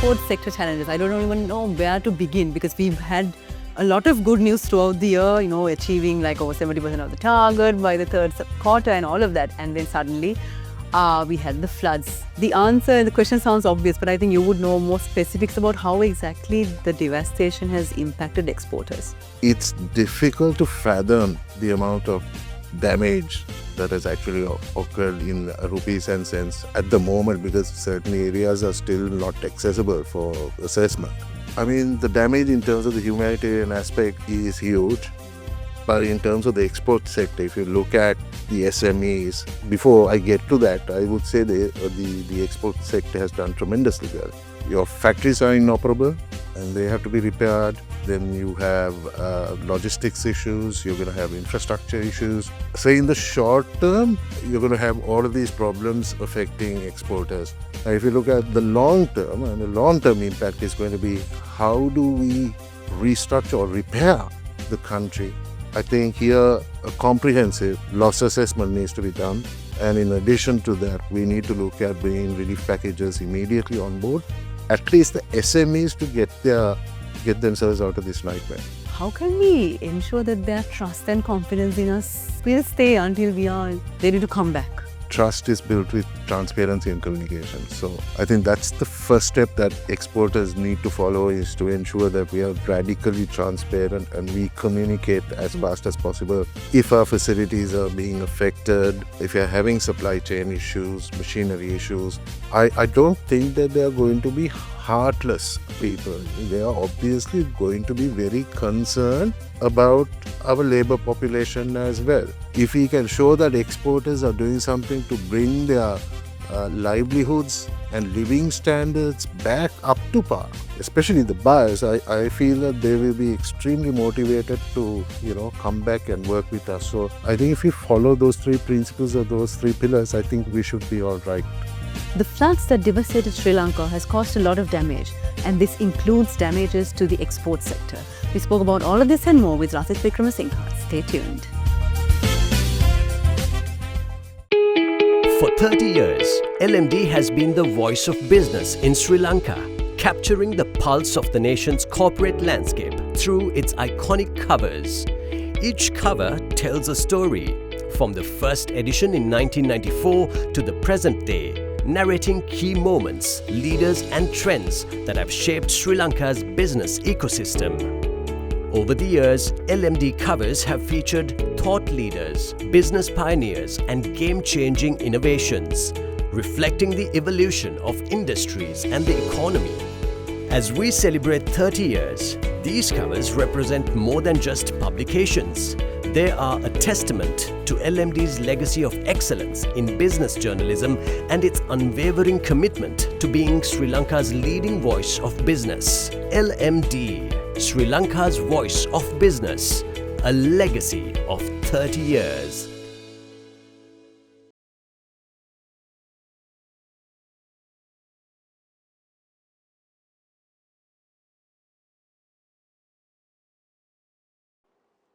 export sector challenges. I don't even know where to begin because we've had a lot of good news throughout the year, achieving like over 70% of the target by the third quarter and all of that. And then suddenly we had the floods. The answer, the question sounds obvious, but I think you would know more specifics about how exactly the devastation has impacted exporters. It's difficult to fathom the amount of damage that has actually occurred in rupees and cents at the moment, because certain areas are still not accessible for assessment. I mean, the damage in terms of the humanitarian aspect is huge. But in terms of the export sector, if you look at the SMEs, before I get to that, I would say the export sector has done tremendously well. Your factories are inoperable and they have to be repaired. Then you have logistics issues, you're going to have infrastructure issues. So in the short term, you're going to have all of these problems affecting exporters. Now, if you look at the long term, and the long term impact is going to be how do we restructure or repair the country. I think here a comprehensive loss assessment needs to be done. And in addition to that, we need to look at bringing relief packages immediately on board, at least the SMEs to get themselves out of this nightmare. How can we ensure that their trust and confidence in us will stay until we are ready to come back? Trust is built with transparency and communication. So I think that's the first step that exporters need to follow, is to ensure that we are radically transparent and we communicate as fast as possible. If our facilities are being affected, if you're having supply chain issues, machinery issues, I don't think that they are going to be heartless people. They are obviously going to be very concerned about our labor population as well. If we can show that exporters are doing something to bring their livelihoods and living standards back up to par, especially the buyers, I feel that they will be extremely motivated to come back and work with us. So I think if we follow those three principles or those three pillars, I think we should be all right. The floods that devastated Sri Lanka has caused a lot of damage, and this includes damages to the export sector. We spoke about all of this and more with Rasith Wickramasingha. Stay tuned. For 30 years, LMD has been the voice of business in Sri Lanka, capturing the pulse of the nation's corporate landscape through its iconic covers. Each cover tells a story, from the first edition in 1994 to the present day, narrating key moments, leaders and trends that have shaped Sri Lanka's business ecosystem. Over the years, LMD covers have featured thought leaders, business pioneers and game-changing innovations, reflecting the evolution of industries and the economy. As we celebrate 30 years, these covers represent more than just publications. They are a testament to LMD's legacy of excellence in business journalism and its unwavering commitment to being Sri Lanka's leading voice of business. LMD, Sri Lanka's voice of business, a legacy of 30 years.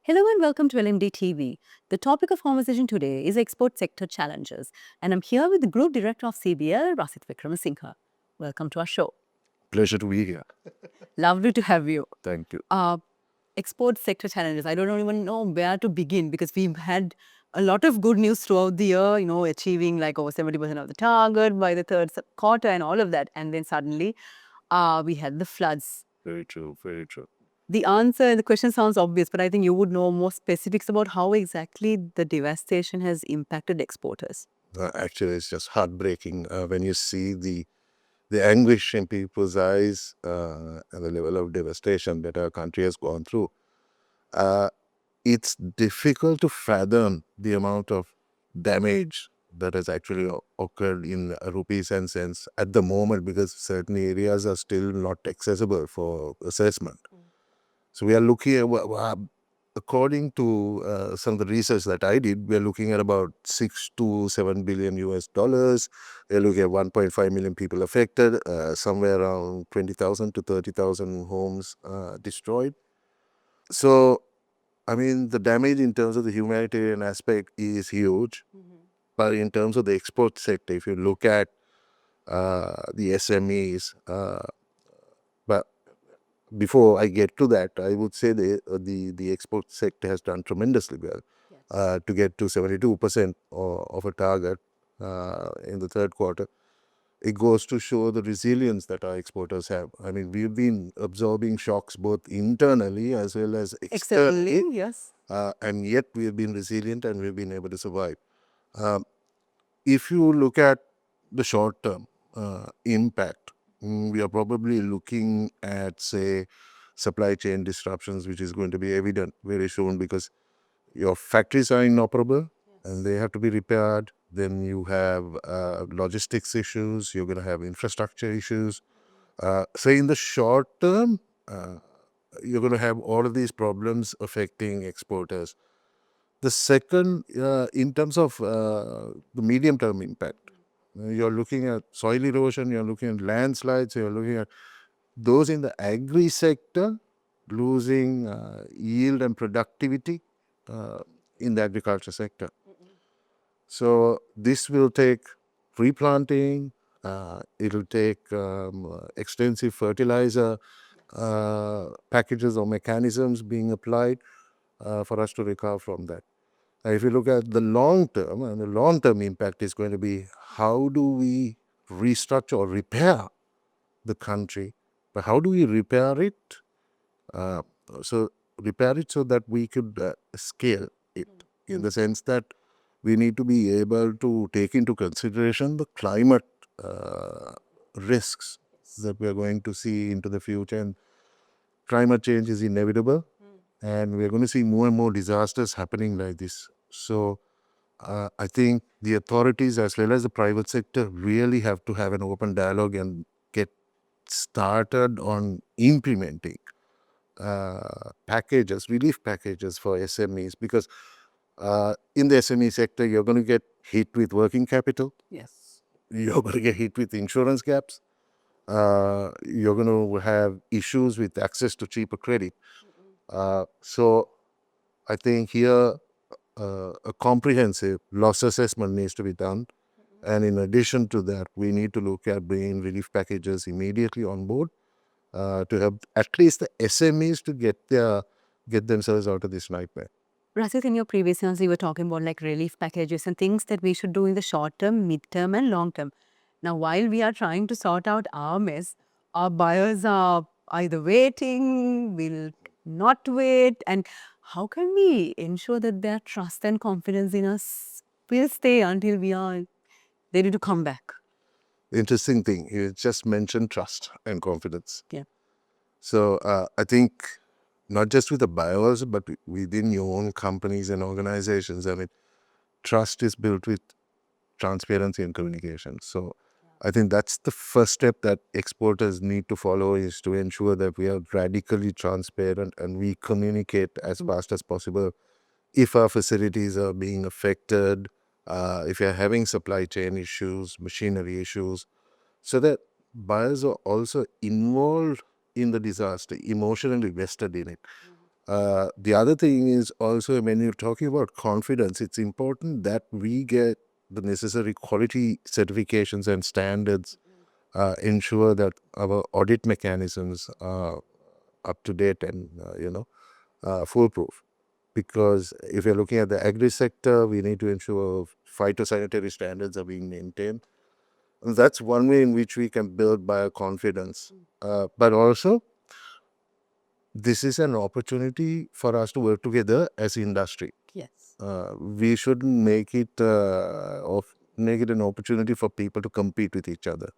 Hello and welcome to LMDtv. The topic of conversation today is export sector challenges, and I'm here with the Group Director of CBL, Rasith Wickramasingha. Welcome to our show. Pleasure to be here. Lovely to have you. Thank you. Export sector challenges. I don't even know where to begin because we've had a lot of good news throughout the year, achieving like over 70% of the target by the third quarter and all of that. And then suddenly we had the floods. Very true, very true. The answer, the question sounds obvious, but I think you would know more specifics about how exactly the devastation has impacted exporters. Actually, it's just heartbreaking when you see the anguish in people's eyes and the level of devastation that our country has gone through. It's difficult to fathom the amount of damage that has actually occurred in rupees and cents at the moment, because certain areas are still not accessible for assessment. So we are looking at, according to some of the research that I did, we are looking at about 6 to 7 billion US dollars. We're looking at 1.5 million people affected, somewhere around 20,000 to 30,000 homes destroyed. So, I mean, the damage in terms of the humanitarian aspect is huge. But in terms of the export sector, if you look at the SMEs, before I get to that, I would say the export sector has done tremendously well to get to 72% of a target in the third quarter. It goes to show the resilience that our exporters have. I mean, we've been absorbing shocks both internally as well as externally, Externally, yes. and yet we have been resilient and we've been able to survive. If you look at the short term impact, we are probably looking at, say, supply chain disruptions, which is going to be evident very soon because your factories are inoperable and they have to be repaired. Then you have logistics issues, you're going to have infrastructure issues. So, in the short term, you're going to have all of these problems affecting exporters. The second, in terms of the medium term impact, you're looking at soil erosion, you're looking at landslides, you're looking at those in the agri sector losing yield and productivity in the agriculture sector. So this will take replanting, it'll take extensive fertilizer packages or mechanisms being applied for us to recover from that. If you look at the long term, and the long term impact is going to be how do we restructure or repair the country, but how do we repair it? Uh, so repair it so that we could scale it in the sense that we need to be able to take into consideration the climate risks that we are going to see into the future. And climate change is inevitable, and we're going to see more and more disasters happening like this. So I think the authorities as well as the private sector really have to have an open dialogue and get started on implementing packages, relief packages for SMEs, because in the SME sector, you're going to get hit with working capital. Yes. You're going to get hit with insurance gaps. You're going to have issues with access to cheaper credit. So I think here a comprehensive loss assessment needs to be done. And in addition to that, we need to look at bringing relief packages immediately on board to help at least the SMEs to get themselves out of this nightmare. Rasith, in your previous answer, you were talking about like relief packages and things that we should do in the short term, mid term, and long term. Now, while we are trying to sort out our mess, our buyers are either waiting, will not wait, and how can we ensure that their trust and confidence in us will stay until we are ready to come back? Interesting thing, you just mentioned trust and confidence. Yeah. So I think not just with the buyers, but within your own companies and organizations, I mean, trust is built with transparency and communication. So I think that's the first step that exporters need to follow, is to ensure that we are radically transparent and we communicate as fast as possible if our facilities are being affected, if you're having supply chain issues, machinery issues, so that buyers are also involved in the disaster, emotionally vested in it. The other thing is also, when you're talking about confidence, it's important that we get the necessary quality certifications and standards, ensure that our audit mechanisms are up to date and foolproof. Because if you're looking at the agri sector, we need to ensure phytosanitary standards are being maintained. And that's one way in which we can build buyer confidence. But also, this is an opportunity for us to work together as industry. Yes. We shouldn't make it an opportunity for people to compete with each other.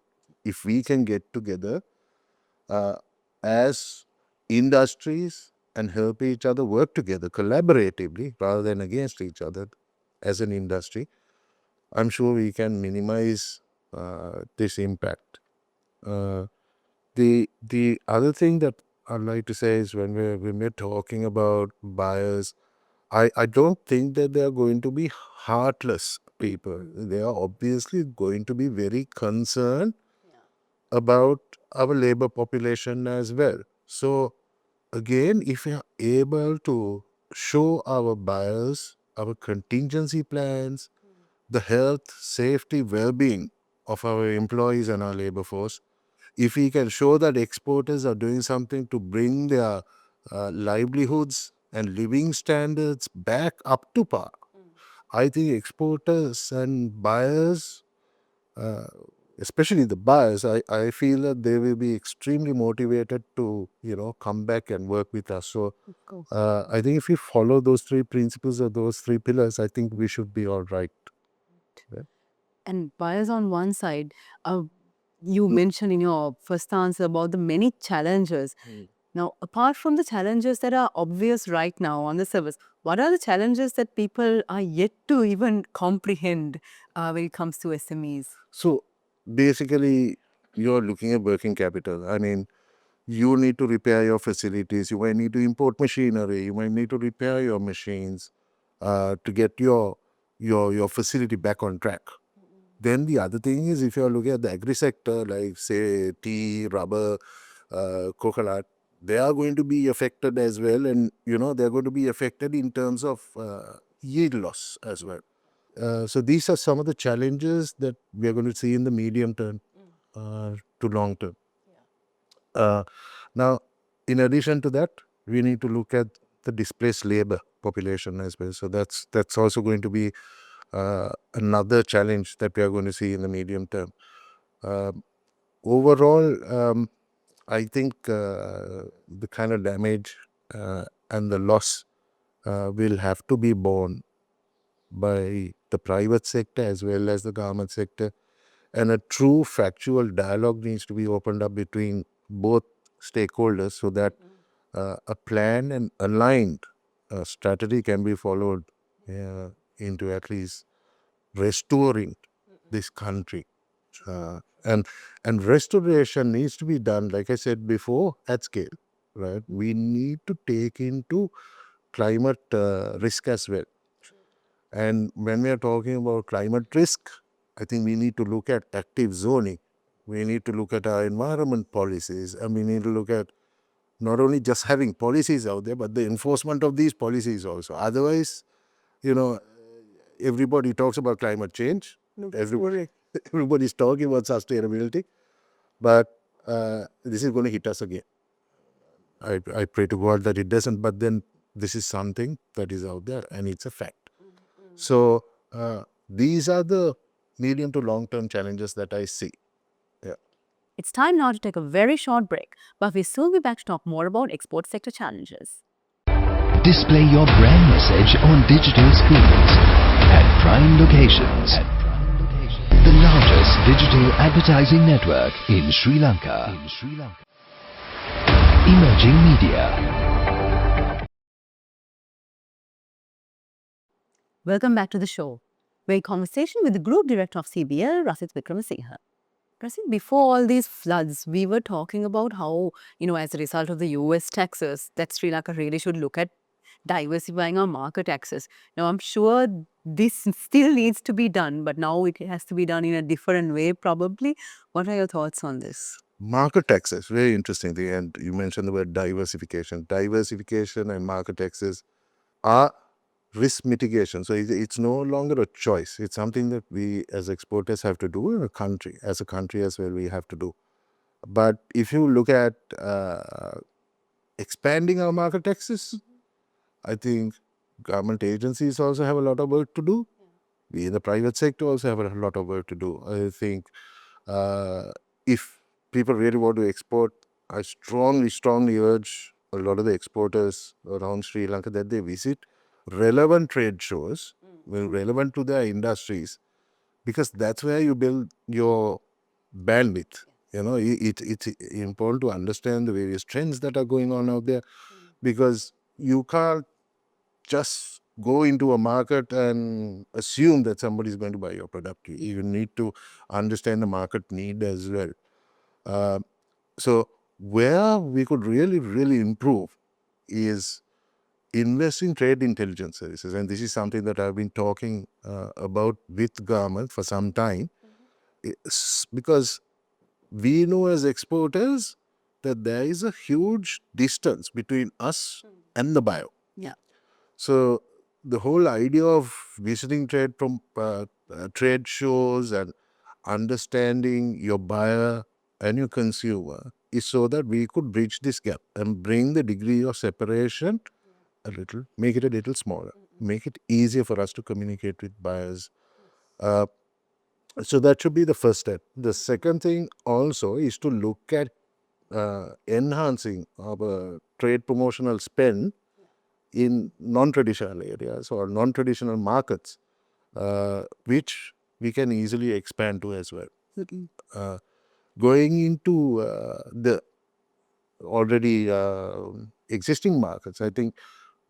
If we can get together as industries and help each other work together collaboratively rather than against each other as an industry, I'm sure we can minimize this impact. The other thing that I'd like to say is when we're talking about buyers, I don't think that they are going to be heartless people. They are obviously going to be very concerned about our labor population as well. So again, if we are able to show our buyers our contingency plans, the health, safety, well-being of our employees and our labor force, if we can show that exporters are doing something to bring their livelihoods and living standards back up to par, I think exporters and buyers, uh, especially the buyers, I feel that they will be extremely motivated to, come back and work with us. So I think if we follow those three principles or those three pillars, I think we should be all right. Yeah. And buyers on one side, you mentioned in your first answer about the many challenges. Now, apart from the challenges that are obvious right now on the surface, what are the challenges that people are yet to even comprehend when it comes to SMEs? So basically, you're looking at working capital. I mean, you need to repair your facilities. You might need to import machinery. You might need to repair your machines to get your facility back on track. Then the other thing is, if you're looking at the agri sector, like say tea, rubber, coconut, they are going to be affected as well, and they're going to be affected in terms of yield loss as well. So these are some of the challenges that we are going to see in the medium term to long term. Now, in addition to that, we need to look at the displaced labor population as well. So that's also going to be another challenge that we are going to see in the medium term. Overall, I think the kind of damage and the loss will have to be borne by the private sector as well as the government sector. And a true factual dialogue needs to be opened up between both stakeholders so that a planned and aligned strategy can be followed into at least restoring this country. And restoration needs to be done, like I said before, at scale. Right? We need to take into climate risk as well. And when we are talking about climate risk, I think we need to look at active zoning. We need to look at our environment policies, and we need to look at not only just having policies out there, but the enforcement of these policies also. Otherwise, everybody talks about climate change. Everybody's talking about sustainability, but this is going to hit us again. I pray to God that it doesn't, but then this is something that is out there and it's a fact. So these are the medium to long-term challenges that I see. Yeah. It's time now to take a very short break, but we'll soon be back to talk more about export sector challenges. Display your brand message on digital screens at prime locations. The largest digital advertising network in Sri Lanka. Emerging Media. Welcome back to the show. We're in conversation with the Group Director of CBL, Rasith Wickramasingha. Rasith, before all these floods, we were talking about how, as a result of the US taxes, that Sri Lanka really should look at diversifying our market access. Now, I'm sure this still needs to be done, but now it has to be done in a different way, probably. What are your thoughts on this? Market access, very interesting thing. And you mentioned the word diversification. Diversification and market access are risk mitigation. So it's no longer a choice. It's something that we as exporters have to do in a country. As a country as well, we have to do. But if you look at expanding our market access, I think government agencies also have a lot of work to do. We in the private sector also have a lot of work to do. I think if people really want to export, I strongly urge a lot of the exporters around Sri Lanka that they visit relevant trade shows, relevant to their industries, because that's where you build your bandwidth. It's important to understand the various trends that are going on out there, because you can't just go into a market and assume that somebody is going to buy your product. You need to understand the market need as well. So where we could really improve is invest in trade intelligence services. And this is something that I've been talking about with government for some time. It's because we know as exporters that there is a huge distance between us and the buyer. Yeah. So the whole idea of visiting trade shows and understanding your buyer and your consumer is so that we could bridge this gap and bring the degree of separation a little, make it a little smaller, make it easier for us to communicate with buyers. So that should be the first step. The second thing also is to look at enhancing our trade promotional spend in non-traditional areas or non-traditional markets, which we can easily expand to as well. Going into the already existing markets, I think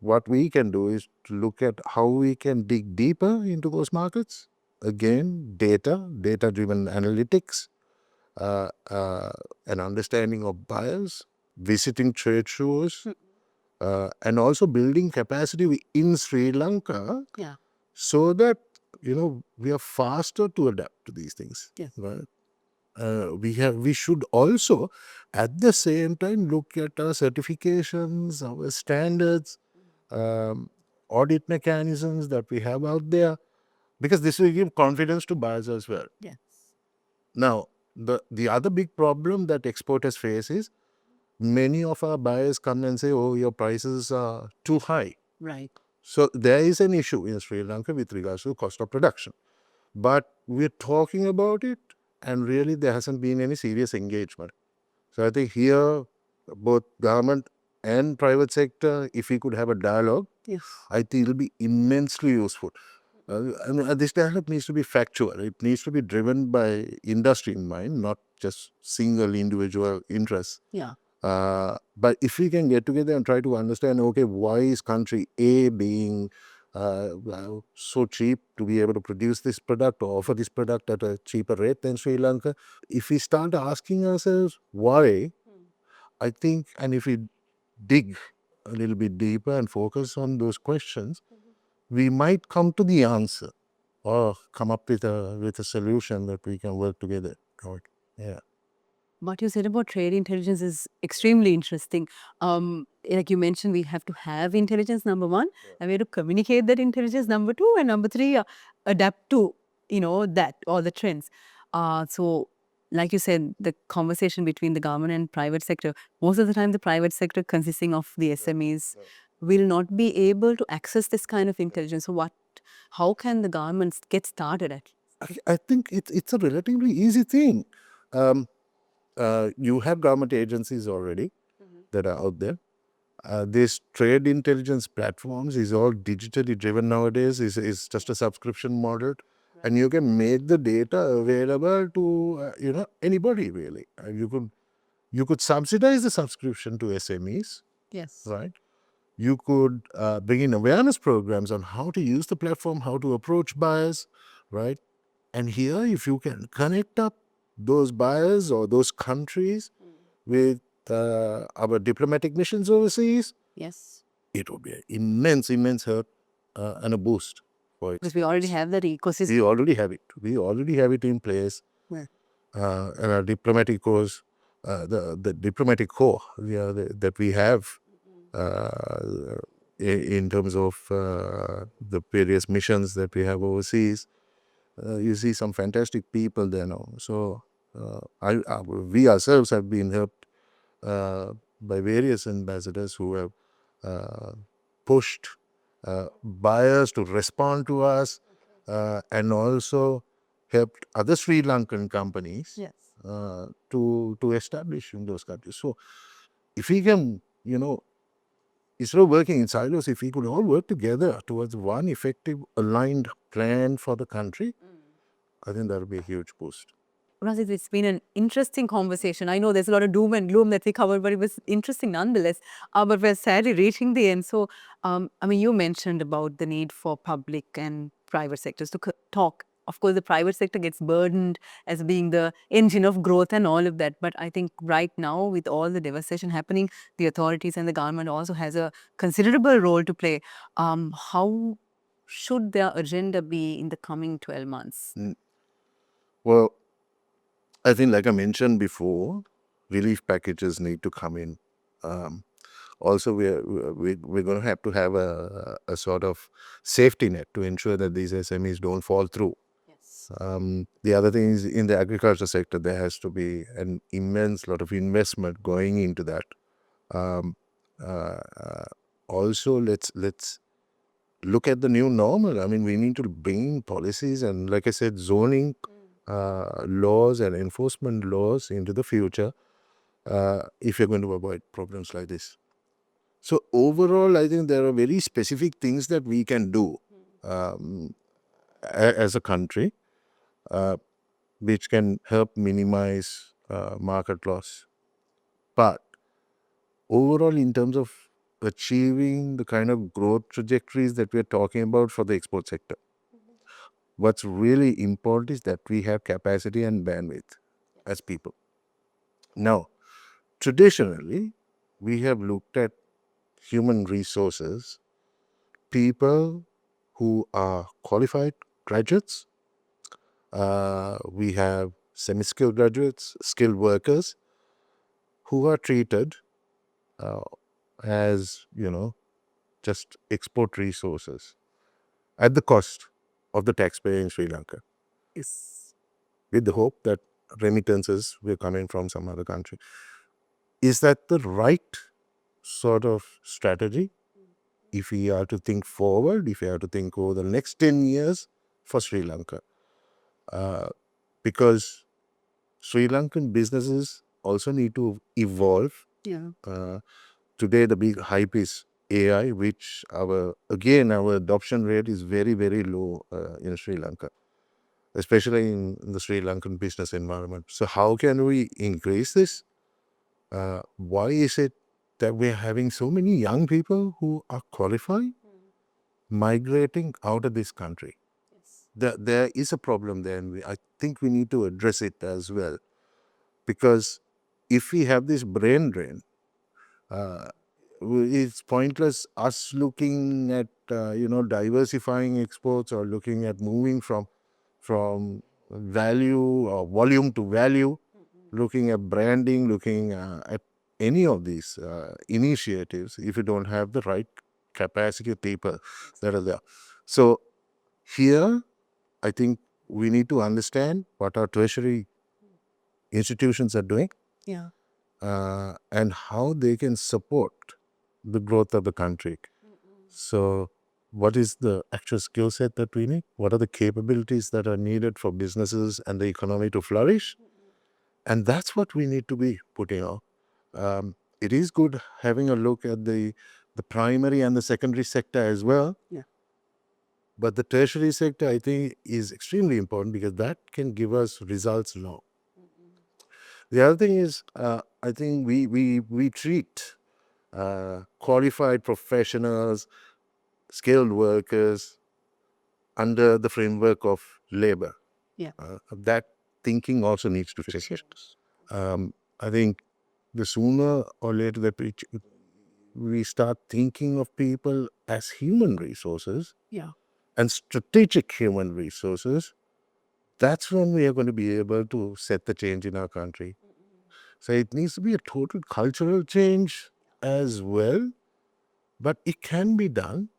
what we can do is to look at how we can dig deeper into those markets. Again, data-driven analytics, an understanding of buyers, visiting trade shows, and also building capacity in Sri Lanka, so that we are faster to adapt to these things. Right? We should also at the same time look at our certifications, our standards, audit mechanisms that we have out there, because this will give confidence to buyers as well. Now, the other big problem that exporters face is many of our buyers come and say, oh, your prices are too high. So there is an issue in Sri Lanka with regards to cost of production. But we're talking about it, and really there hasn't been any serious engagement. So I think here, both government and private sector, if we could have a dialogue, I think it'll be immensely useful. This dialogue needs to be factual. It needs to be driven by industry in mind, not just single individual interests. But if we can get together and try to understand, okay, why is country A being so cheap to be able to produce this product or offer this product at a cheaper rate than Sri Lanka? If we start asking ourselves why, I think, and if we dig a little bit deeper and focus on those questions, we might come to the answer or come up with a solution that we can work together. Yeah. What you said about trade intelligence is extremely interesting. Like you mentioned, we have to have intelligence, number one, and we have to communicate that intelligence, number two, and number three, adapt to that all the trends. So, like you said, the conversation between the government and private sector, most of the time, the private sector consisting of the SMEs will not be able to access this kind of intelligence. So, how can the governments get started at? I think it's a relatively easy thing. You have government agencies already that are out there. This trade intelligence platforms is all digitally driven nowadays. Is just a subscription model, and you can make the data available to anybody really. You could subsidize the subscription to SMEs, right? You could bring in awareness programs on how to use the platform, how to approach buyers, right? And here, if you can connect up those buyers or those countries with our diplomatic missions overseas, it would be an immense help and a boost for it. Because we already have that ecosystem. We already have it. We already have it in place. And our diplomatic corps, the diplomatic corps that we have in terms of the various missions that we have overseas, you see some fantastic people there now. So we ourselves have been helped by various ambassadors who have pushed buyers to respond to us, and also helped other Sri Lankan companies to establish in those countries. So if we can, instead of working in silos, if we could all work together towards one effective, aligned plan for the country, I think that would be a huge boost. Rasith, it's been an interesting conversation. I know there's a lot of doom and gloom that we covered, but it was interesting nonetheless. But we're sadly reaching the end. So, you mentioned about the need for public and private sectors to talk. Of course, the private sector gets burdened as being the engine of growth and all of that. But I think right now, with all the devastation happening, the authorities and the government also has a considerable role to play. How should their agenda be in the coming 12 months? Well, I think, like I mentioned before, relief packages need to come in. Also, we're going to have a sort of safety net to ensure that these SMEs don't fall through. The other thing is in the agriculture sector, there has to be an immense lot of investment going into that. Um, Also, let's look at the new normal. I mean, we need to bring policies and, like I said, zoning laws and enforcement laws into the future if you're going to avoid problems like this. So overall, I think there are very specific things that we can do as a country, which can help minimize market loss. But overall, in terms of achieving the kind of growth trajectories that we're talking about for the export sector, what's really important is that we have capacity and bandwidth as people. Now, traditionally, we have looked at human resources, people who are qualified graduates. We have semi-skilled graduates, skilled workers who are treated as, just export resources at the cost of the taxpayer in Sri Lanka. With the hope that remittances will come in from some other country. Is that the right sort of strategy if we are to think forward, if we are to think over the next 10 years for Sri Lanka? Because Sri Lankan businesses also need to evolve. Today, the big hype is AI, which our adoption rate is very, very low in Sri Lanka, especially in the Sri Lankan business environment. So how can we increase this? Why is it that we're having so many young people who are qualified migrating out of this country? There is a problem there, and I think we need to address it as well. Because if we have this brain drain, it's pointless us looking at diversifying exports or looking at moving from value or volume to value, looking at branding, looking at any of these initiatives if you don't have the right capacity of people that are there. So here, I think we need to understand what our tertiary institutions are doing and how they can support the growth of the country. So what is the actual skill set that we need? What are the capabilities that are needed for businesses and the economy to flourish? And that's what we need to be putting on. It is good having a look at the primary and the secondary sector as well. But the tertiary sector, I think, is extremely important because that can give us results now. The other thing is, I think we treat qualified professionals, skilled workers under the framework of labor. That thinking also needs to change. I think the sooner or later that we start thinking of people as human resources and strategic human resources, that's when we are going to be able to set the change in our country. So it needs to be a total cultural change as well, but it can be done.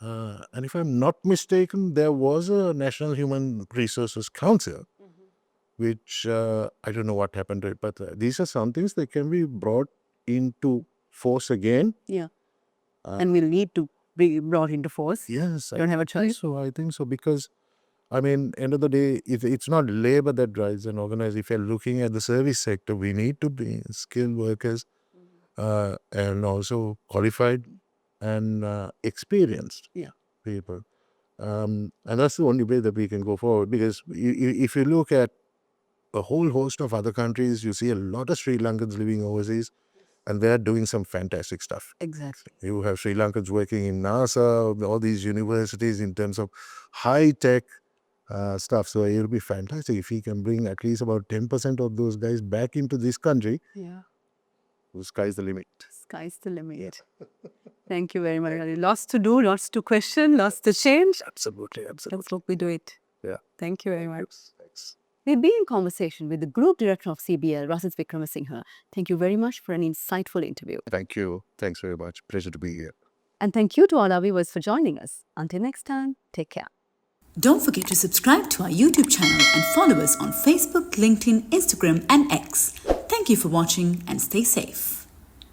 And if I'm not mistaken, there was a National Human Resources Council, which I don't know what happened to it, but these are some things that can be brought into force again. And will need to be brought into force. Yes. Don't have a choice. I think so, because end of the day, if it's not labor that drives an organization. If you're looking at the service sector, we need to be skilled workers and also qualified and experienced people. And that's the only way that we can go forward. Because if you look at a whole host of other countries, you see a lot of Sri Lankans living overseas, and they're doing some fantastic stuff. Exactly. You have Sri Lankans working in NASA, all these universities in terms of high-tech stuff. So it'll be fantastic if we can bring at least about 10% of those guys back into this country. The sky's the limit. Sky's the limit. Thank you very much. Lots to do, lots to question, lots to change. Absolutely. Let's hope we do it. Thank you very much. Thanks. We've been in conversation with the Group Director of CBL, Rasith Wickramasingha. Thank you very much for an insightful interview. Thank you. Thanks very much. Pleasure to be here. And thank you to all our viewers for joining us. Until next time, take care. Don't forget to subscribe to our YouTube channel and follow us on Facebook, LinkedIn, Instagram and X. Thank you for watching and stay safe.